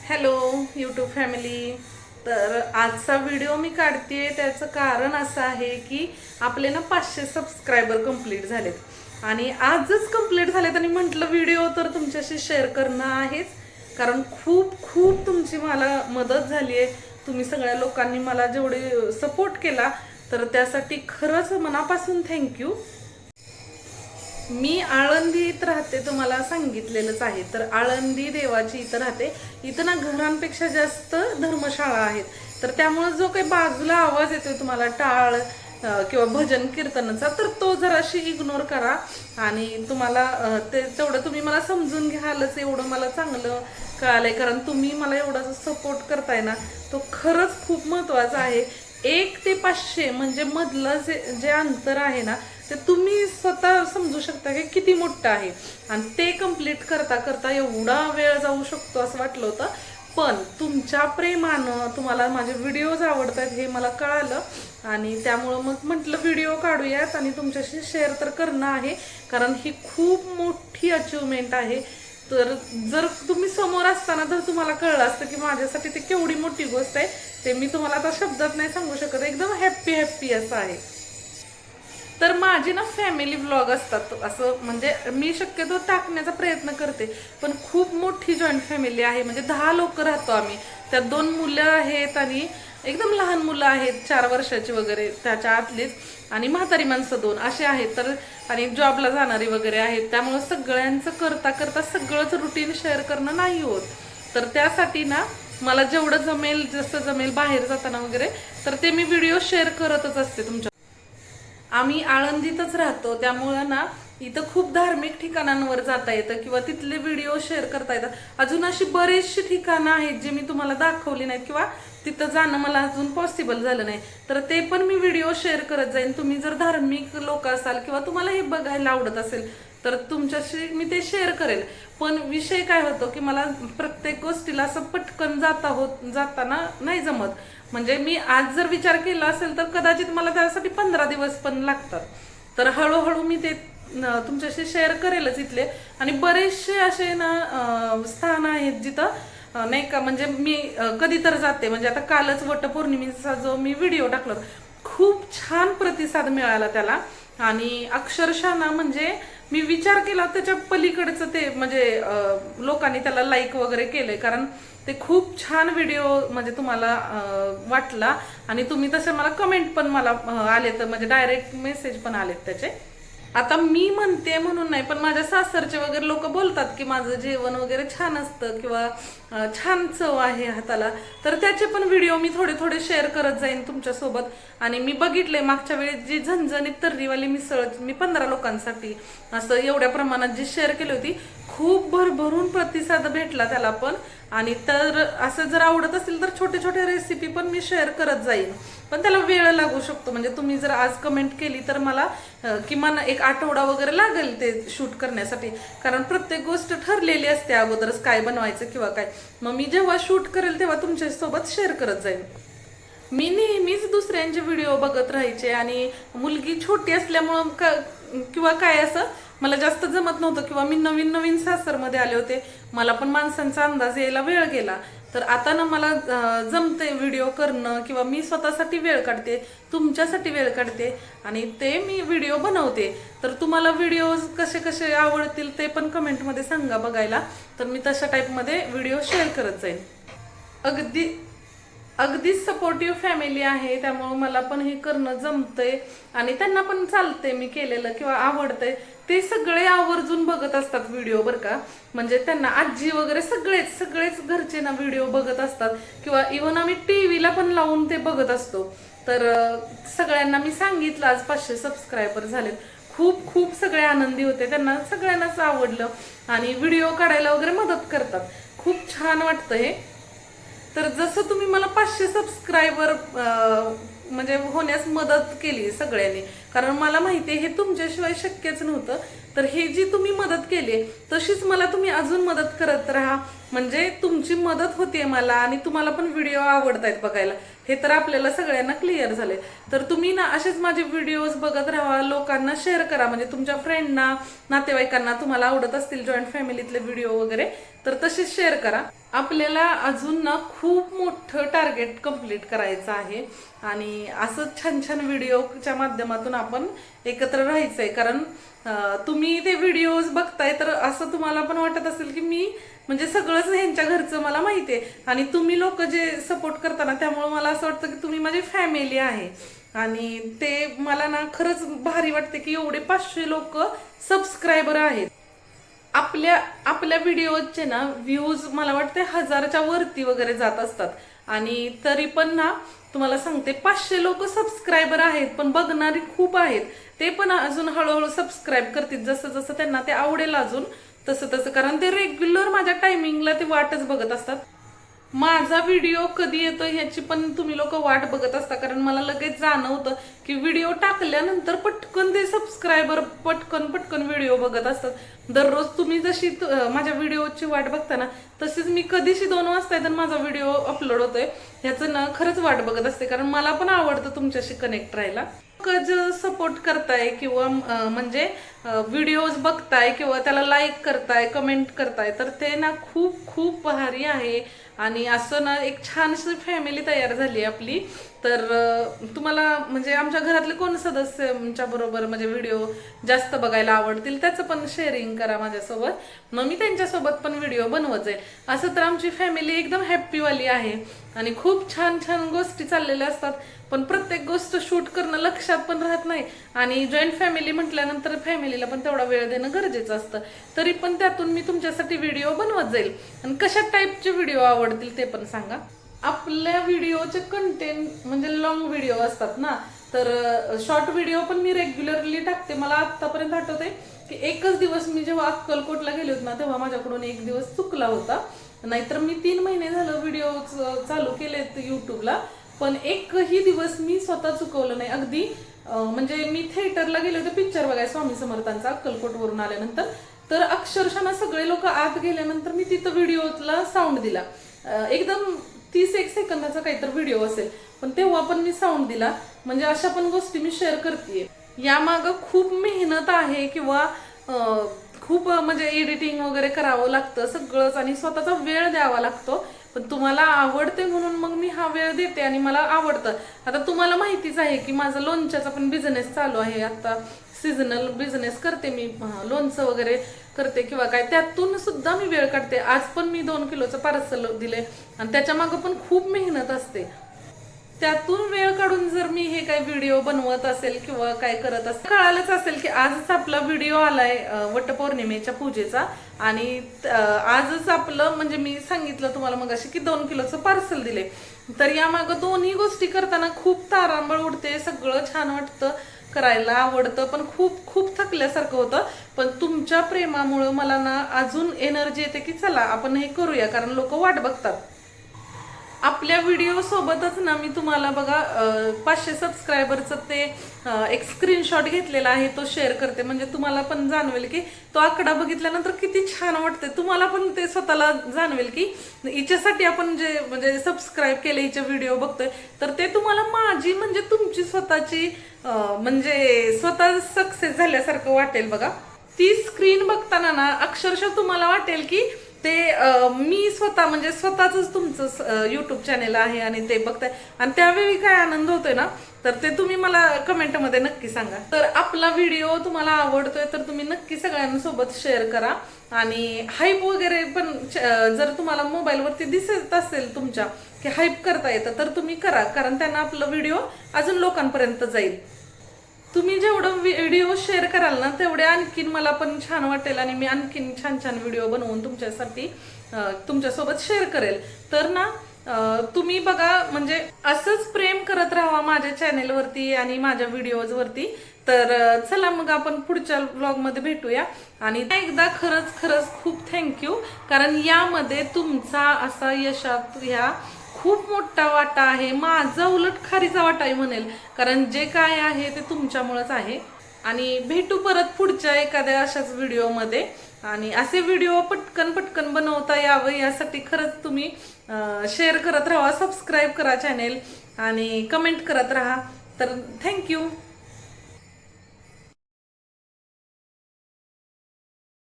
Hello YouTube family. तर आजचा video मी काढते त्याचं कारण असं आहे की आपले ना 500 सबस्क्रायबर कंप्लीट झालेत आणि आजच कंप्लीट झालेत आणि म्हटलं व्हिडिओ तर तुमच्याशी शेअर करणं आहेच. कारण खूप खूप तुमची मला मदत झाली आहे. तुम्ही सगळ्या लोकांनी मला जेवढे सपोर्ट केला तर त्यासाठी खरंच मनापासून थँक्यू. मी आळंदीत राहते, तुम्हाला सांगितलेलंच आहे. तर आळंदी देवाची इथं राहते. इथं ना घरांपेक्षा जास्त धर्मशाळा आहेत. तर त्यामुळे जो काही बाजूला आवाज येतोय तुम्हाला टाळ किंवा भजन कीर्तनाचा, तर तो जराशी इग्नोर करा. आणि तुम्हाला ते तेवढं तुम्ही मला समजून घ्यालच एवढं मला चांगलं कळालंय. कारण तुम्ही मला एवढा जो सपोर्ट करताय ना, तो खरंच खूप महत्त्वाचा आहे. 1 ते 500 म्हणजे मधलं जे अंतर आहे ना, ते तुम्ही स्वतः समजू शकता की किती मोठं आहे. आणि ते कंप्लीट करता करता एवढा वेळ जाऊ शकतो असं वाटलं होतं. पण तुमच्या प्रेमानं तुम्हाला माझे व्हिडिओज आवडत आहेत हे मला कळालं. आणि त्यामुळं मग म्हटलं व्हिडिओ काढूयात आणि तुमच्याशी शेअर तर करणं आहे. कारण ही खूप मोठी अचिव्हमेंट आहे. तर जर तुम्ही समोर असताना तर तुम्हाला कळलं असतं की माझ्यासाठी ते केवढी मोठी गोष्ट आहे. ते मी तुम्हाला आता शब्दात नाही सांगू शकत. एकदम हॅप्पी हॅप्पी असं आहे. तर माझी ना फॅमिली व्लॉग असतात, असं म्हणजे मी शक्यतो टाकण्याचा प्रयत्न करते. पण खूप मोठी जॉईंट फॅमिली आहे, म्हणजे 10 लोक राहतो आम्ही. त्यात 2 मुलं आहेत आणि एकदम लहान मुलं आहेत, 4 वर्षाची वगैरे त्याच्या आतलीच. आणि म्हातारी माणसं 2 असे आहेत. तर आणि जॉबला जाणारी वगैरे आहेत. त्यामुळे सगळ्यांचं करता करता सगळंच रुटीन शेअर करणं नाही होत. तर त्यासाठी ना मला जेवढं जमेल, जसं जमेल बाहेर जाताना वगैरे, तर ते मी व्हिडिओ शेअर करतच असते तुमच्या. आम्ही आळंदीतच राहतो, त्यामुळं ना इथं खूप धार्मिक ठिकाणांवर जाता येतं किंवा तिथले व्हिडिओ शेअर करता येतात. अजून अशी बरीचशी ठिकाणं आहेत जे मी तुम्हाला दाखवली नाहीत किंवा तिथं जाणं मला अजून पॉसिबल झालं नाही. तर ते पण मी व्हिडिओ शेअर करत जाईन. तुम्ही जर धार्मिक लोक असाल किंवा तुम्हाला हे बघायला आवडत असेल तर तुमच्याशी मी ते शेअर करेल. पण विषय काय होतो की मला प्रत्येक गोष्टीला असं पटकन जाताना नाही जमत. म्हणजे मी आज जर विचार केला असेल तर कदाचित मला त्यासाठी 15 दिवस पण लागतात. तर हळूहळू मी ते तुमच्याशी शेअर करेलच इथले. आणि बरेचसे असे ना स्थान आहेत जिथं नाही का, म्हणजे मी कधी तर जाते. म्हणजे आता कालच वटपौर्णिमेचा जो मी व्हिडिओ टाकला, खूप छान प्रतिसाद मिळाला त्याला. आणि अक्षरशः ना म्हणजे मी विचार केला त्याच्या पलीकडचं ते म्हणजे लोकांनी त्याला लाईक वगैरे केले. कारण ते खूप छान व्हिडिओ म्हणजे तुम्हाला वाटला. आणि तुम्ही तसे मला कमेंट पण मला आले, तर म्हणजे डायरेक्ट मेसेज पण आलेत त्याचे. आता मी म्हणते म्हणून नाही, पण माझ्या सासरचे वगैरे लोक बोलतात की माझं जेवण वगैरे छान असतं किंवा छान चव आहे हाताला. तर त्याचे पण व्हिडिओ मी थोडे थोडे शेअर करत जाईन तुमच्यासोबत. आणि मी बघितले मागच्या वेळी जी झणझणीत तर्रीवाली मिसळ मी 15 लोकांसाठी असं एवढ्या प्रमाणात जी शेअर केली होती, खूप भरभरून प्रतिसाद भेटला त्याला पण. आणि तर असं जर आवडत असेल तर छोटे छोटे रेसिपी पण मी शेअर करत जाईन. पण त्याला वेळ लागू शकतो. म्हणजे तुम्ही जर आज कमेंट केली तर मला किमान 1 आठवडा वगैरे लागेल ते शूट करण्यासाठी. कारण प्रत्येक गोष्ट ठरलेली असते अगोदरच काय बनवायचं किंवा काय. मग मी जेव्हा शूट करेल तेव्हा तुमच्यासोबत शेअर करत जाईन. मी नेहमीच दुसऱ्यांचे व्हिडिओ बघत राहायचे आणि मुलगी छोटी असल्यामुळं किंवा काय असं मला जास्त जमत नव्हतं. किंवा मी नवीन नवीन सासरमध्ये आले होते, मला पण माणसांचा अंदाज यायला वेळ गेला. तर आता ना मला जमते व्हिडिओ करणं किंवा मी स्वतःसाठी वेळ काढते, तुमच्यासाठी वेळ काढते आणि ते मी व्हिडिओ बनवते. तर तुम्हाला व्हिडिओज कसे कसे आवडतील ते पण कमेंटमध्ये सांगा बघायला. तर मी तशा टाईपमध्ये व्हिडिओ शेअर करत जाईन. अगदीच सपोर्टिव्ह फॅमिली आहे, त्यामुळे मला पण हे करणं जमतंय आणि त्यांना पण चालतंय मी केलेलं किंवा आवडतंय. ते सगळे आवर्जून बघत असतात व्हिडिओ बरं का. म्हणजे त्यांना आजी वगैरे सगळेच घरचे ना व्हिडिओ बघत असतात किंवा इव्हन आम्ही टीव्हीला पण लावून ते बघत असतो. तर सगळ्यांना मी सांगितलं आज 500 सबस्क्रायबर झालेत. खूप खूप सगळे आनंदी होते, त्यांना सगळ्यांनाच आवडलं आणि व्हिडिओ काढायला वगैरे मदत करतात. खूप छान वाटतं हे. तर जसं तुम्ही मला 500 सबस्क्रायबर म्हणजे होण्यास मदत केली सगळ्यांनी, कारण मला माहिती आहे हे तुमच्याशिवाय शक्यच नव्हतं. तर हे जी तुम्ही मदत केली तशीच मला तुम्ही अजून मदत करत राहा, म्हणजे तुमची मदत होते मला आणि तुम्हाला पण व्हिडिओ आवडतायत बघायला, हे तर आपल्याला सगळ्यांना क्लिअर झाले. तर तुम्ही ना असेच माझे व्हिडिओज बघत राहा, लोकांना शेअर करा, म्हणजे तुमच्या फ्रेंडना, नातेवाईकांना तुम्हाला आवडत असतील जॉईंट फॅमिलीतले व्हिडिओ वगैरे तर तसेच शेअर करा. आपल्याला अजून ना खूप मोठं टार्गेट कंप्लीट करायचं आहे आणि असंच छान छान व्हिडिओच्या माध्यमातून आपण एकत्र राहायचंय. कारण तुम्ही ते व्हिडिओज बघताय तर असं तुम्हाला पण वाटत असेल की मी म्हणजे सगळंच ह्यांच्या घरचं मला माहिती आहे, आणि तुम्ही लोक जे सपोर्ट करताना त्यामुळे मला असं वाटतं की तुम्ही माझी फॅमिली आहे. आणि ते मला ना खरंच भारी वाटते की एवढे 500 लोक सबस्क्रायबर आहेत. आपल्या व्हिडिओचे ना व्ह्यूज मला वाटते 1000च्या वरती वगैरे जात असतात, आणि तरी पण ना तुम्हाला सांगते 500 लोक सबस्क्रायबर आहेत, पण बघणारी खूप आहेत. ते पण अजून हळूहळू सबस्क्राईब करतील, जसं जसं त्यांना ते आवडेल अजून तसं तसं, कारण ते रेग्युलर माझ्या टायमिंगला ते वाटच बघत असतात. माझा व्हिडिओ कधी येतो ह्याची पण तुम्ही लोक वाट बघत असता, कारण मला लगेच जाणवतं की व्हिडिओ टाकल्यानंतर पटकन ते सबस्क्रायबर पटकन व्हिडिओ बघत असतात. दररोज तुम्ही जशी माझ्या व्हिडिओची वाट बघता ना, तशीच मी कधीशी 2 वाजता तर माझा व्हिडिओ अपलोड होतोय ह्याचं ना खरंच वाट बघत असते, कारण मला पण आवडतं तुमच्याशी कनेक्ट राहायला. सपोर्ट करताय किंवा म्हणजे व्हिडिओज बघताय किंवा त्याला लाईक करताय, कमेंट करताय, तर ते ना खूप खूप भारी आहे. आणि असं ना एक छानशी फॅमिली तयार झाली आपली. तर तुम्हाला म्हणजे आमच्या घरातले कोण सदस्यांच्या बरोबर म्हणजे व्हिडिओ जास्त बघायला आवडतील त्याचं पण शेअरिंग करा माझ्यासोबत, मग मी त्यांच्यासोबत पण व्हिडिओ बनवत जाईल. असं तर आमची फॅमिली एकदम हॅप्पीवाली आहे आणि खूप छान छान गोष्टी चाललेल्या असतात, पण प्रत्येक गोष्ट शूट करणं लक्षात पण राहत नाही. आणि जॉईंट फॅमिली म्हटल्यानंतर फॅमिलीला पण तेवढा वेळ देणं गरजेचं असतं. तरी पण त्यातून मी तुमच्यासाठी व्हिडिओ बनवत जाईल. आणि कशा टाईपचे व्हिडिओ आवडतील ते पण सांगा. आपल्या व्हिडिओचे कंटेंट म्हणजे लॉंग व्हिडिओ असतात ना, तर शॉर्ट व्हिडिओ पण मी रेग्युलरली टाकते. मला आतापर्यंत आठवतंय की एकच दिवस मी जेव्हा अक्कलकोटला गेले होते ना, तेव्हा माझ्याकडून एक दिवस चुकला होता. नाहीतर मी 3 महिने झालं व्हिडिओ चालू केलेत युट्यूबला, पण एकही दिवस मी स्वतः चुकवलं नाही. अगदी म्हणजे मी थिएटरला गेले होते पिक्चर बघायला स्वामी समर्थांचा अक्कलकोटवरून आल्यानंतर, तर अक्षरशः सगळे लोक आत गेल्यानंतर मी तिथं व्हिडिओला साऊंड दिला. एकदम 30 सेकंदाचा काहीतरी व्हिडिओ असेल, पण तेव्हा पण मी साऊंड दिला. म्हणजे अशा पण गोष्टी मी शेअर करते. यामागं खूप मेहनत आहे किंवा खूप म्हणजे एडिटिंग वगैरे करावं लागतं सगळंच, आणि स्वतःचा वेळ द्यावा लागतो. पण तुम्हाला आवडते म्हणून मग मी हा वेळ देते आणि मला आवडतं. आता तुम्हाला माहितीच आहे की माझा लोणच्याचा पण बिझनेस चालू आहे. आता सीझनल बिझनेस करते मी, लोणचं वगैरे करते किंवा काय, त्यातून सुद्धा मी वेळ काढते. आज पण मी 2 किलोचं पार्सल दिले आणि त्याच्या मागं पण खूप मेहनत असते. त्यातून वेळ काढून जर मी हे काय व्हिडिओ बनवत असेल किंवा काय करत असेल, कळालंच असेल की आजच आपला व्हिडिओ आलाय वटपौर्णिमेच्या पूजेचा, आणि आजच आपलं म्हणजे मी सांगितलं तुम्हाला मगाशी की 2 किलोचं पार्सल दिले. तर यामागं दोन्ही गोष्टी करताना खूप तारांबळ उडते, सगळं छान वाटतं, करायला आवडतं, पण खूप खूप थकल्यासारखं होतं. पण तुमच्या प्रेमामुळे मला ना अजून एनर्जी येते की चला आपण हे करूया, कारण लोक वाट बघतात. आपल्या व्हिडिओ सोबतच ना मी तुम्हाला बघा 500 सबस्क्रायबरचं ते एक स्क्रीनशॉट घेतलेला आहे, तो शेअर करते. म्हणजे तुम्हाला पण जाणवेल की तो आकडा बघितल्यानंतर किती छान वाटते. तुम्हाला पण ते स्वतःला जाणवेल की हिच्यासाठी आपण जे म्हणजे सबस्क्राईब केले, हिचे व्हिडिओ बघतोय, तर ते तुम्हाला माझी म्हणजे तुमची स्वतःची म्हणजे स्वतः सक्सेस झाल्यासारखं वाटेल. बघा ती स्क्रीन बघताना ना अक्षरशः तुम्हाला वाटेल की ते मी स्वतः म्हणजे स्वतःच तुमचं युट्यूब चॅनेल आहे आणि ते बघताय, आणि त्यावेळी काय आनंद होतोय ना, तर ते तुम्ही मला कमेंटमध्ये नक्की सांगा. तर आपला व्हिडिओ तुम्हाला आवडतोय तर तुम्ही नक्की सगळ्यांसोबत शेअर करा. आणि हाईप वगैरे पण जर तुम्हाला मोबाईलवरती दिसत असेल तुमच्या की हाईप करता येतं तर तुम्ही करा, कारण त्यांना आपलं व्हिडिओ अजून लोकांपर्यंत जाईल. तुम्ही जेवढं व्हिडिओ शेअर कराल ना तेवढे आणखीन मला पण छान वाटेल, आणि मी आणखीन छान छान व्हिडिओ बनवून तुमच्यासाठी तुमच्यासोबत शेअर करेल. तर ना तुम्ही बघा म्हणजे असंच प्रेम करत राहा माझ्या चॅनेलवरती आणि माझ्या व्हिडिओजवरती. तर चला मग आपण पुढच्या व्लॉगमध्ये भेटूया. आणि एकदा खरंच खरंच खूप थँक्यू, कारण यामध्ये तुमचा असा यशात ह्या खूप मोठा वाटा आहे. माझा उलट खारीचा वाटा म्हणेल, कारण जे काय आहे ते तुमच्यामुळेच आहे. आणि भेटू परत पुढच्या एखाद्या अशाच व्हिडिओमध्ये. आणि असे व्हिडिओ पटकन पटकन बनवता यावं यासाठी खरंच तुम्ही शेअर करत राहा, सबस्क्राईब करा चॅनेल आणि कमेंट करत राहा. तर थँक्यू.